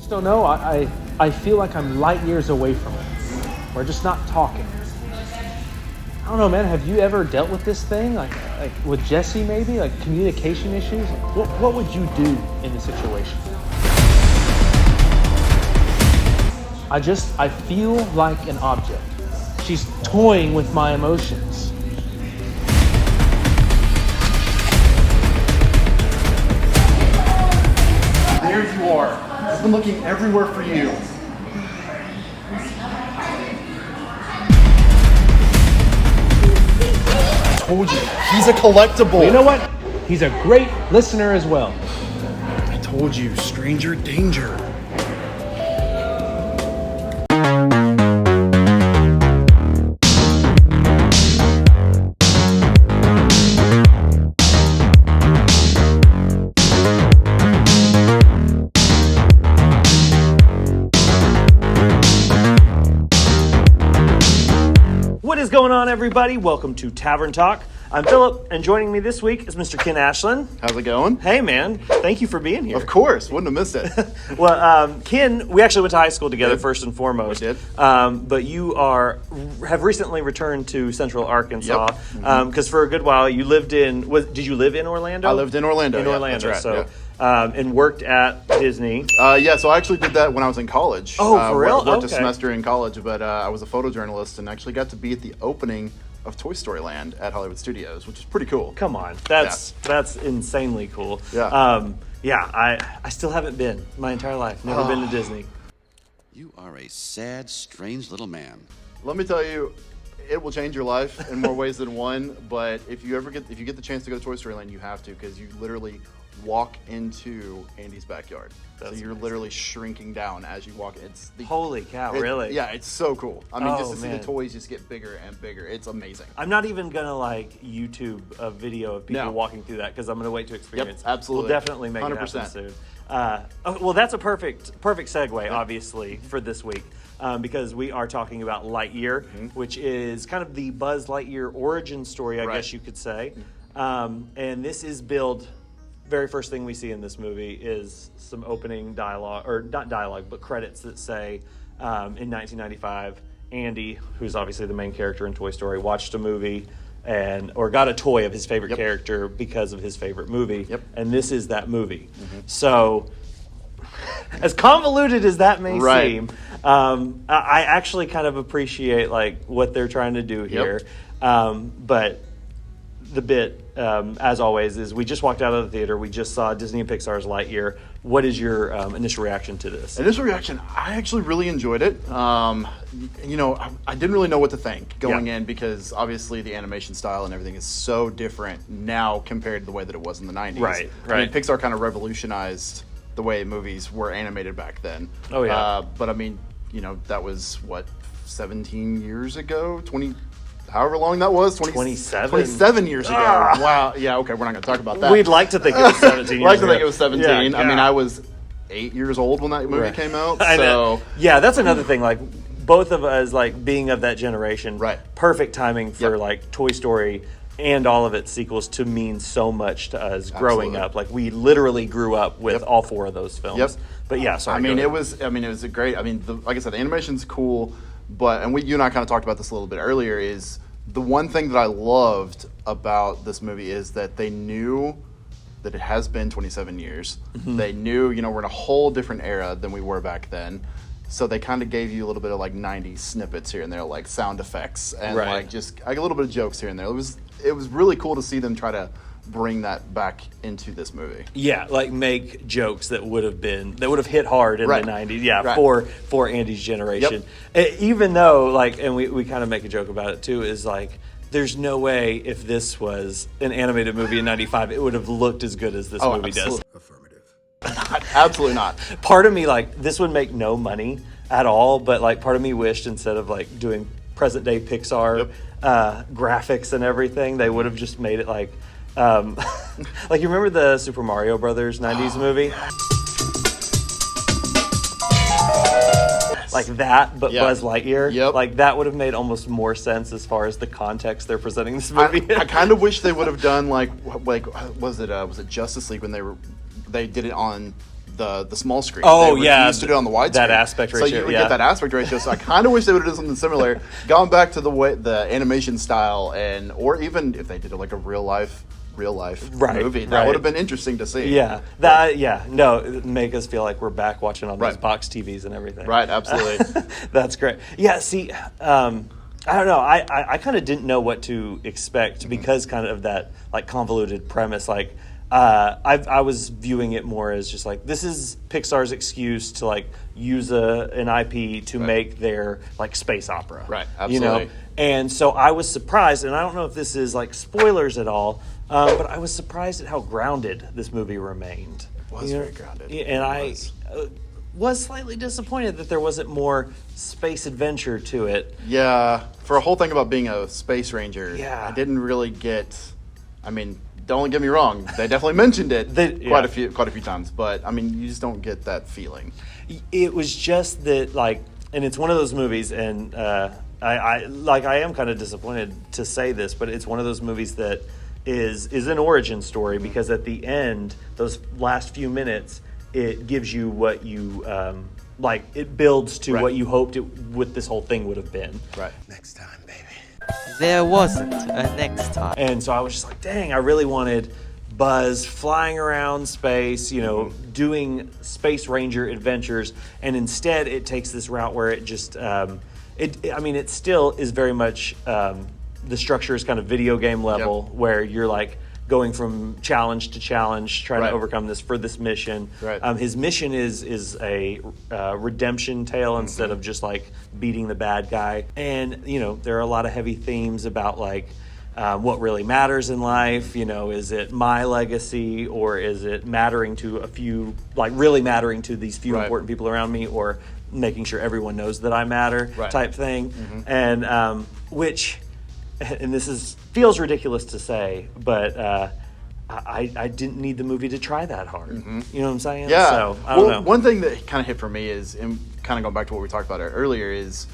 just don't know. I feel like I'm light years away from it. We're just not talking. I don't know, man. Have you ever dealt with this thing? Like with Jesse, maybe? Like communication issues? What would you do in the situation? I feel like an object. She's toying with my emotions. There you are. I've been looking everywhere for you. I told you, he's a collectible. Well, you know what? He's a great listener as well. I told you, stranger danger. What is going on, everybody? Welcome to Tavern Talk. I'm Philip, and joining me this week is Mr. Ken Ashlin. How's it going? Hey, man. Thank you for being here. Of course. Wouldn't have missed it. Well, Ken, we actually went to high school together, first and foremost. We did. But you have recently returned to Central Arkansas. Yep. Because for a good while, you lived in... Did you live in Orlando? I lived in Orlando. In Orlando, that's right, and worked at Disney. So I actually did that when I was in college. Oh, for real? Worked a Okay. semester in college, but I was a photojournalist and actually got to be at the opening of Toy Story Land at Hollywood Studios, which is pretty cool. Come on. That's insanely cool. Yeah. I still haven't been my entire life. Never been to Disney. You are a sad, strange little man. Let me tell you, it will change your life in more ways than one. But if you get the chance to go to Toy Story Land, you have to, because you literally walk into Andy's backyard. So you're amazing. literally shrinking down as you walk. Holy cow, really? Yeah, it's so cool. I mean, just to see man. the toys just get bigger and bigger. It's amazing. I'm not even gonna YouTube a video of people No. walking through that, because I'm gonna wait to experience. Yep, absolutely. We'll definitely make 100%. it happen soon. Well, that's a perfect segue, obviously, for this week, because we are talking about Lightyear, which is kind of the Buzz Lightyear origin story, I guess you could say. And this is billed. Very first thing we see in this movie is some opening dialogue, or not dialogue, but credits that say, in 1995, Andy, who's obviously the main character in Toy Story, watched a movie or got a toy of his favorite character because of his favorite movie. Yep. And this is that movie. So, as convoluted as that may seem, I actually kind of appreciate what they're trying to do here. But the bit, as always, is we just walked out of the theater. We just saw Disney and Pixar's Lightyear. What is your initial reaction to this? Initial reaction, I actually really enjoyed it. I didn't really know what to think going in, because obviously the animation style and everything is so different now compared to the way that it was in the 90s. Right. I mean, Pixar kind of revolutionized the way movies were animated back then. Oh, yeah. But I mean, that was, 17 years ago? However long that was, 27 years ago. Wow. Yeah, okay, we're not going to talk about that. We'd like to think it was 17 years ago. Think it was 17. Yeah, I mean, I was 8 years old when that movie came out. I know. Yeah, that's another thing. Both of us, being of that generation, perfect timing for, Toy Story and all of its sequels to mean so much to us growing up. We literally grew up with all four of those films. Yep. But yeah, sorry. It was a great, like I said, the animation's cool, but, you and I kind of talked about this a little bit earlier, is the one thing that I loved about this movie is that they knew that it has been 27 years. They knew, we're in a whole different era than we were back then. So they kind of gave you a little bit of 90s snippets here and there, sound effects and just a little bit of jokes here and there. It was really cool to see them try to bring that back into this movie. Yeah, make jokes that would have hit hard in the 90s. Yeah, for Andy's generation. Even though, and we kind of make a joke about it too, is there's no way if this was an animated movie in 95, it would have looked as good as this movie does. Affirmative. Absolutely not. Part of me, this would make no money at all, but part of me wished, instead of doing present day Pixar graphics and everything, they would have just made it you remember the Super Mario Brothers 90s movie? That, but Buzz Lightyear. Yep. That would have made almost more sense as far as the context they're presenting this movie. I kind of wish they would have done was it Justice League when they did it on the small screen. Oh, they yeah, refused to do it on the widescreen. that aspect ratio, So you would yeah. get that aspect ratio. So I kind of wish they would have done something similar, gone back to the animation style, or even if they did like a real life movie, that would have been interesting to see. Make us feel like we're back watching on those box TVs and everything. Right, absolutely. That's great. Yeah, see, I don't know. I kind of didn't know what to expect because kind of that like convoluted premise. Like I was viewing it more as just like this is Pixar's excuse to like use an IP to make their like space opera. Right, absolutely. And so I was surprised, and I don't know if this is like spoilers at all, but I was surprised at how grounded this movie remained. It was very grounded. And I was slightly disappointed that there wasn't more space adventure to it. Yeah, for a whole thing about being a space ranger, Yeah. I didn't really get. I mean, don't get me wrong; they definitely mentioned it quite a few times, but I mean, you just don't get that feeling. It was just that, like, and it's one of those movies, and I am kind of disappointed to say this, but it's one of those movies that is an origin story because at the end, those last few minutes, it gives you what you it builds to what you hoped what this whole thing would have been. Right. Next time, baby. There wasn't a next time. And so I was just like, dang, I really wanted Buzz flying around space, doing Space Ranger adventures, and instead it takes this route where it just, it still is very much, the structure is kind of video game level where you're like going from challenge to challenge, trying to overcome this mission. Right. His mission is a redemption tale instead of just like beating the bad guy. And, there are a lot of heavy themes about like, what really matters in life, is it my legacy or is it mattering to a few, like really mattering to these few important people around me or making sure everyone knows that I matter type thing. Mm-hmm. And and this feels ridiculous to say, but I didn't need the movie to try that hard. Mm-hmm. You know what I'm saying? Yeah. So, I don't know. One thing that kind of hit for me is, and kind of going back to what we talked about earlier, is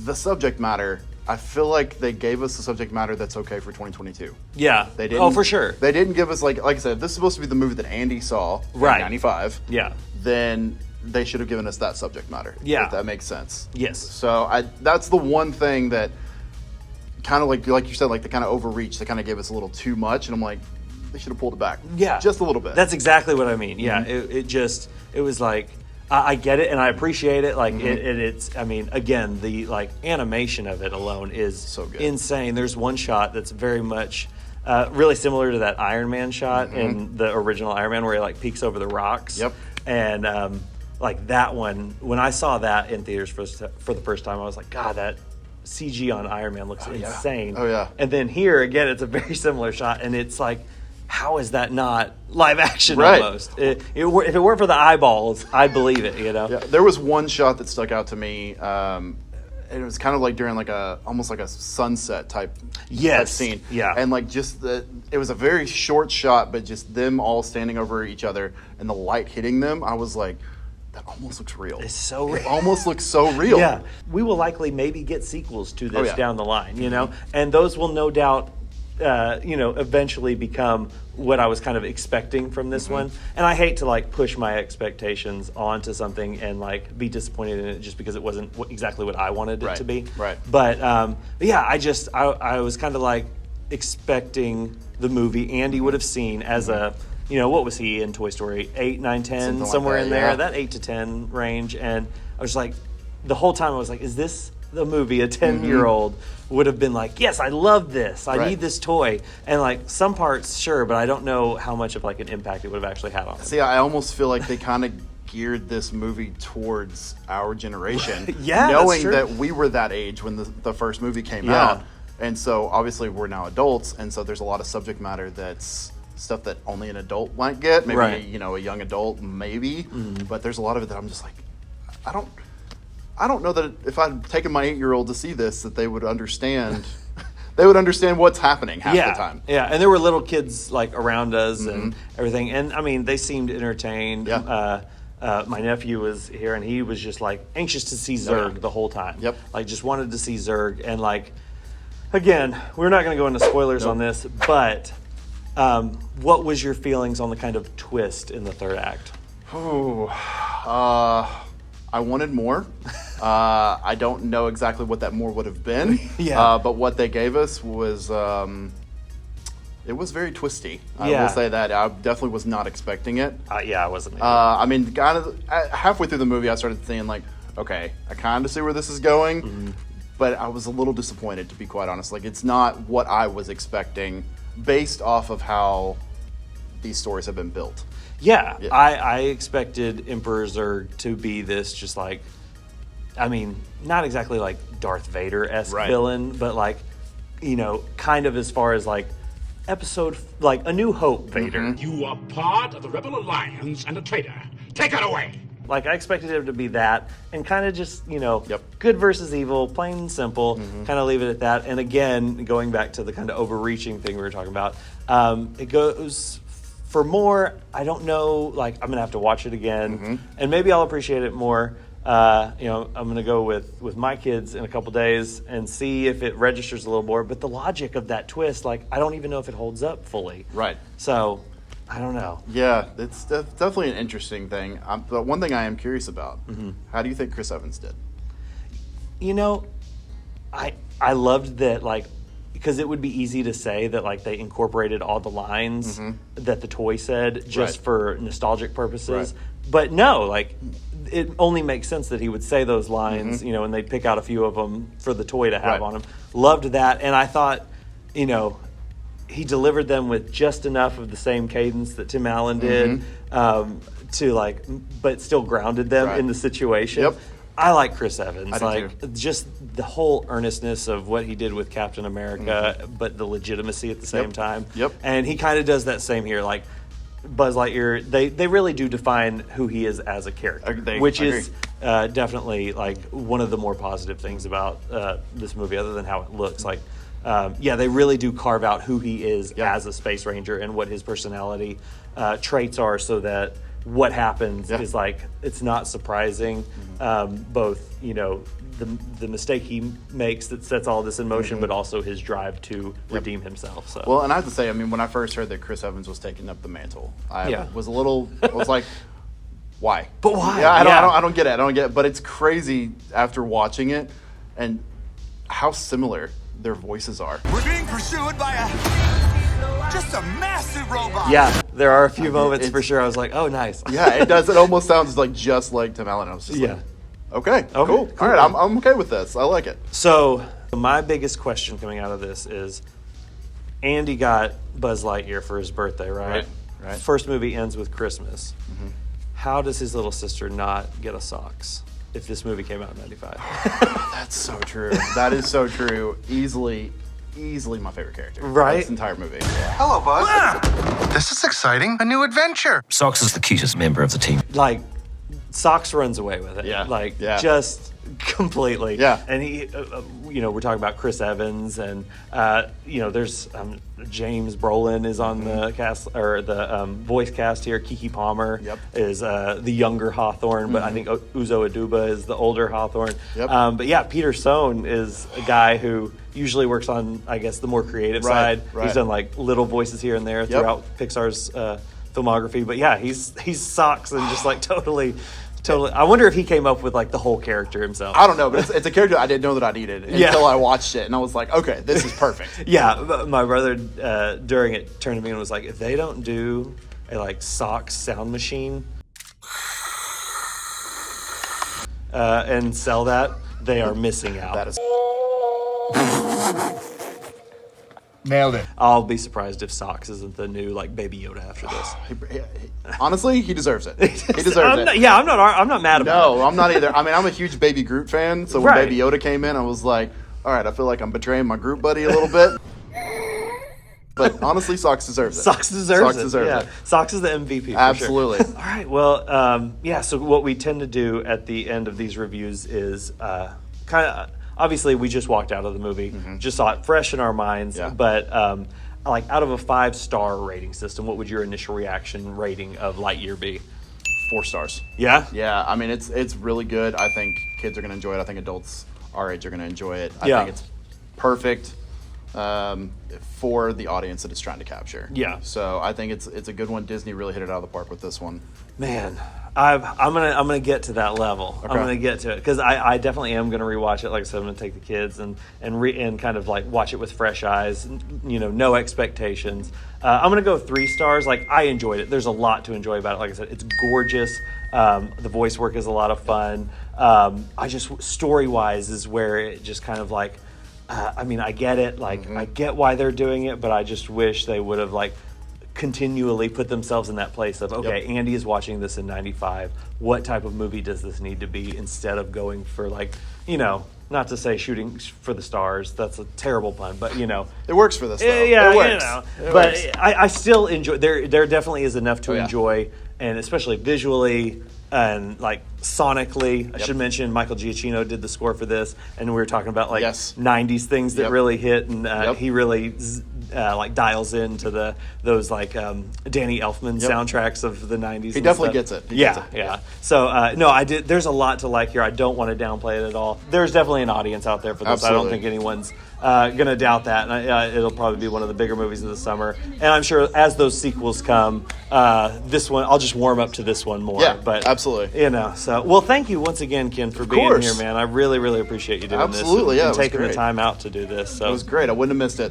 the subject matter. I feel like they gave us the subject matter that's okay for 2022. Yeah. They didn't. Oh, for sure. They didn't give us like I said, this is supposed to be the movie that Andy saw in '95. Yeah. Then they should have given us that subject matter. Yeah. If that makes sense. Yes. So that's the one thing that kind of like you said, like they kind of overreached. They kind of gave us a little too much, and I'm like, they should have pulled it back. Yeah. Just a little bit. That's exactly what I mean. Yeah. It was like, I get it and I appreciate it. Like it's, I mean, again, the like animation of it alone is so good. Insane. There's one shot that's very much really similar to that Iron Man shot in the original Iron Man where he like peeks over the rocks. Yep. And like that one, when I saw that in theaters for the first time, I was like, God, that CG on Iron Man looks insane. Oh, yeah. And then here again, it's a very similar shot, and it's like, how is that not live action Right. almost? If it weren't for the eyeballs, I'd believe it, Yeah, there was one shot that stuck out to me. And it was kind of like during like almost like a sunset type scene. Yeah. And like it was a very short shot, but just them all standing over each other and the light hitting them. I was like, that almost looks real. It's so real. It almost looks so real. Yeah. We will likely maybe get sequels to this yeah. down the line, and those will no doubt, eventually become what I was kind of expecting from this one. And I hate to like push my expectations onto something and like be disappointed in it just because it wasn't exactly what I wanted it to be. Right. But yeah, I was kind of like expecting the movie Andy would have seen as a, what was he in Toy Story? 8, 9, 10, Something like somewhere that, in there, yeah. that 8 to 10 range. And I was like, the whole time I was like, is this the movie a 10-year-old would have been like, yes, I love this. I need this toy. And like some parts, sure, but I don't know how much of like an impact it would have actually had on them. See, I almost feel like they kind of geared this movie towards our generation. Yeah, that's knowing true. that we were that age when the first movie came out. And so obviously we're now adults, and so there's a lot of subject matter that's stuff that only an adult might get. Maybe a young adult, maybe. But there's a lot of it that I'm just like, I don't know that if I'd taken my 8-year-old to see this, that they would understand. They would understand what's happening half the time. Yeah, and there were little kids like around us and everything, and I mean they seemed entertained. Yeah. My nephew was here, and he was just like anxious to see Zurg the whole time. Yep. Like just wanted to see Zurg, and like again, we're not going to go into spoilers on this, but what was your feelings on the kind of twist in the third act? Oh, I wanted more. I don't know exactly what that more would have been. Yeah. But what they gave us was, it was very twisty. I Yeah. will say that. I definitely was not expecting it. Yeah, I wasn't. I mean, kind of halfway through the movie, I started thinking like, okay, I kind of see where this is going, but I was a little disappointed, to be quite honest. Like, it's not what I was expecting based off of how these stories have been built. Yeah, I expected Emperor Zurg to be this just like, I mean, not exactly like Darth Vader-esque villain, but like, you know, kind of as far as like episode, like A New Hope Vader. You are part of the Rebel Alliance and a traitor. Take it away! Like, I expected him to be that, and kind of just, you know, good versus evil, plain and simple, kind of leave it at that. And again, going back to the kind of overreaching thing we were talking about, it goes for more. I don't know, like, I'm going to have to watch it again, and maybe I'll appreciate it more. You know, I'm going to go with my kids in a couple days and see if it registers a little more. But the logic of that twist, like, I don't even know if it holds up fully. Right. So, I don't know. Yeah, it's definitely an interesting thing. But one thing I am curious about, how do you think Chris Evans did? You know, I loved that, like, because it would be easy to say that, like, they incorporated all the lines that the toy said just for nostalgic purposes. But no, like, it only makes sense that he would say those lines, you know, and they'd pick out a few of them for the toy to have on him. Loved that. And I thought, you know, he delivered them with just enough of the same cadence that Tim Allen did to, like, but still grounded them in the situation. Yep. I like Chris Evans. I do like, too. just the whole earnestness of what he did with Captain America, but the legitimacy at the same time. Yep. And he kind of does that same here. Like, Buzz Lightyear, they really do define who he is as a character, which is definitely, like, one of the more positive things about this movie, other than how it looks. Like, they really do carve out who he is as a space ranger and what his personality traits are, so that what happens is, like, it's not surprising. Both, you know, the mistake he makes that sets all this in motion, but also his drive to redeem himself. So, well, and I have to say, I mean, when I first heard that Chris Evans was taking up the mantle, I was like, why? But why? Yeah, I don't get it. I don't get it. But it's crazy after watching it and how similar their voices are. We're being pursued by just a massive robot. yeah, there are a few moments for sure. I was like, oh, nice. Yeah, it does. It almost sounds like just like Tim Allen. I was just like, okay, cool. All right, I'm okay with this. I like it. So my biggest question coming out of this is, Andy got Buzz Lightyear for his birthday, right? Right. First movie ends with Christmas. How does his little sister not get a socks if this movie came out in 95? That's so true. That is so true. Easily my favorite character. Right? This entire movie. Hello, Buzz. This is exciting. A new adventure. Socks is the cutest member of the team. Like, Socks runs away with it. Yeah. Like, Yeah. just completely. Yeah. And he, you know, we're talking about Chris Evans, and you know, there's James Brolin is on the cast, or the voice cast here. Keke Palmer is the younger Hawthorne, but I think Uzo Aduba is the older Hawthorne. But yeah, Peter Sohn is a guy who usually works on, I guess, the more creative side. He's done like little voices here and there throughout Pixar's filmography. But yeah, he's Socks, and just like totally. I wonder if he came up with like the whole character himself. I don't know, but it's a character I didn't know that I needed until I watched it, and I was like, okay, this is perfect. Yeah, my brother during it turned to me and was like, if they don't do a like Socks sound machine and sell that, they are missing out. That is. Nailed it. I'll be surprised if Socks isn't the new like Baby Yoda after this. Honestly, he deserves it. He deserves it. I'm not mad about it. No, I'm not either. I mean, I'm a huge Baby Groot fan, so when Baby Yoda came in, I was like, all right, I feel like I'm betraying my Groot buddy a little bit. But honestly, Socks deserves it. Socks deserves it. It. Socks is the MVP. Absolutely. For sure. All right. Well, so what we tend to do at the end of these reviews is kind of. Obviously, we just walked out of the movie, just saw it fresh in our minds. Yeah. But like, out of a 5-star rating system, what would your initial reaction rating of Lightyear be? 4 stars. Yeah. Yeah. I mean, it's really good. I think kids are going to enjoy it. I think adults our age are going to enjoy it. I think it's perfect for the audience that it's trying to capture. Yeah. So I think it's a good one. Disney really hit it out of the park with this one. Man, I'm gonna get to that level. Okay. I'm gonna get to it because I definitely am gonna rewatch it. Like I said, I'm gonna take the kids and kind of like watch it with fresh eyes. No expectations. I'm gonna go 3 stars. Like, I enjoyed it. There's a lot to enjoy about it. Like I said, it's gorgeous. The voice work is a lot of fun. I just, story wise is where it just kind of like, I get it. Like, I get why they're doing it, but I just wish they would have like continually put themselves in that place of, okay, Andy is watching this in 95. What type of movie does this need to be, instead of going for like, not to say shooting for the stars. That's a terrible pun, but It works for this, though. Yeah, it works. It But works. I still enjoy. There definitely is enough to enjoy, and especially visually and like sonically. I should mention Michael Giacchino did the score for this, and we were talking about like 90s things that really hit, and he really like dials into those like Danny Elfman soundtracks of the 90s. He definitely gets it. He gets it. Yeah. So no, I did. There's a lot to like here. I don't want to downplay it at all. There's definitely an audience out there for this. Absolutely. I don't think anyone's gonna doubt that. And it'll probably be one of the bigger movies of the summer. And I'm sure as those sequels come, this one I'll just warm up to this one more. Yeah, but absolutely. So well, thank you once again, Ken, for being course. here, man. I really, really appreciate you doing Absolutely, this. yeah, And it was taking the great. time out to do this. So It was great. I wouldn't have missed it.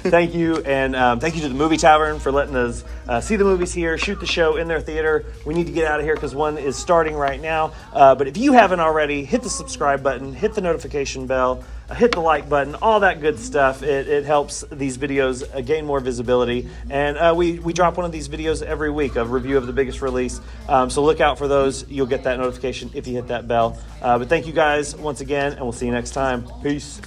thank you, and thank you to the Movie Tavern for letting us see the movies here, shoot the show in their theater. We need to get out of here because one is starting right now. But if you haven't already, hit the subscribe button, hit the notification bell, hit the like button, all that good stuff. It helps these videos gain more visibility. And we drop one of these videos every week, a review of the biggest release. So look out for those. You'll get that notification if you hit that bell. But thank you guys once again, and we'll see you next time. Peace.